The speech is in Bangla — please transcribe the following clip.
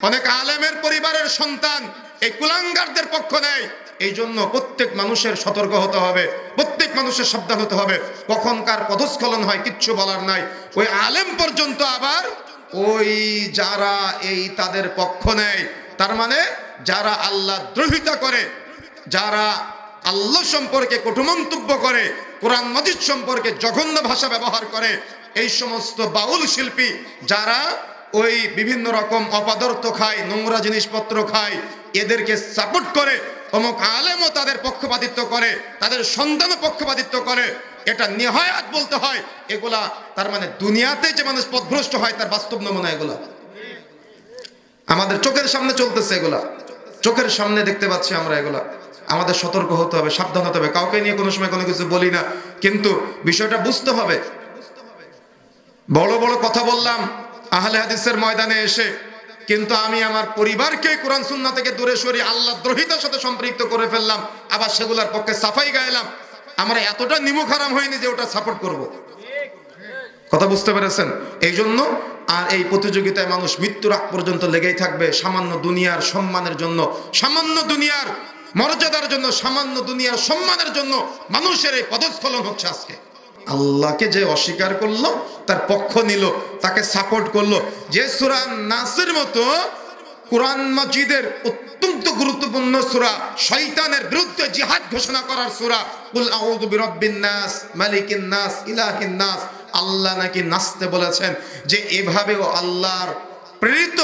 অনেক আলেমের পরিবারের সন্তান এই কুলাঙ্গারদের পক্ষ নেয়। এই জন্য প্রত্যেক মানুষের সতর্ক হতে হবে, প্রত্যেক মানুষের সাবধান হতে হবে। কখন কার পদস্খলন হয় কিচ্ছু বলার নাই। ওই আলেম পর্যন্ত আবার ওই যারা এই তাদের পক্ষ নেয়, তার মানে যারা আল্লাহ দ্রোহিতা করে, যারা আল্লাহ সম্পর্কে কটু মন্তব্য করে, কোরআন মাজিদ সম্পর্কে জঘন্য ভাষা ব্যবহার করে, এই সমস্ত বাউল শিল্পী যারা ওই বিভিন্ন রকম অপদার্থ খায়, নোংরা জিনিসপত্র খায়, এদেরকে সাপোর্ট করে, অমুক আলেমও তাদের পক্ষপাতিত্ব করে, তাদের সন্তানও পক্ষপাতিত্ব করে, এটা নিহায়াত বলতে হয়। এগুলা তার মানে দুনিয়াতে যে মানুষ পথভ্রষ্ট হয় তার বাস্তব নমুনা। এগুলা আমাদের চোখের সামনে চলতেছে, এগুলা চোখের সামনে দেখতে পাচ্ছি আমরা। এগুলা আমাদের সতর্ক হতে হবে, সাবধান হতে হবে। কাউকে নিয়ে কোনো সময় কোনো কিছু বলি না, কিন্তু বিষয়টা বুঝতে হবে। বড় বড় কথা বললাম আহলে হাদিসের ময়দানে এসে, কিন্তু আমি আমার পরিবারকে কোরআন সুন্নাহ থেকে দূরে সরিয়ে আল্লাহ দ্রোহিতার সাথে সম্পৃক্ত করে ফেললাম, আবার সেগুলোর পক্ষে সাফাই গাইলাম। আমরা এতটা নিমুখ হারাম হয়নি যে ওটা সাপোর্ট করব। কথা বুঝতে পেরেছেন? এই জন্য আর এই প্রতিযোগিতায় মানুষ মৃত্যুর আগ পর্যন্ত লেগেই থাকবে, সামান্য দুনিয়ার সম্মানের জন্য, সামান্য দুনিয়ার মর্যাদার জন্য, সামান্য দুনিয়ার সম্মানের জন্য মানুষের এই পদস্খলন হচ্ছে আজকে। আল্লাহকে যে অস্বীকার করলো, তার পক্ষ নিল, তাকে সাপোর্ট করলো, যে সূরা নাসের মতো কোরআন মাজিদের অত্যন্ত গুরুত্বপূর্ণ সূরা, শয়তানের বিরুদ্ধে জিহাদ ঘোষণা করার সূরা, কুল আউযু বিরাব্বিন নাস মালিকিন নাস ইলাহিন নাস, আল্লাহ নাকি নাচতে বলেছেন যে এভাবেও আল্লাহর প্রেরিত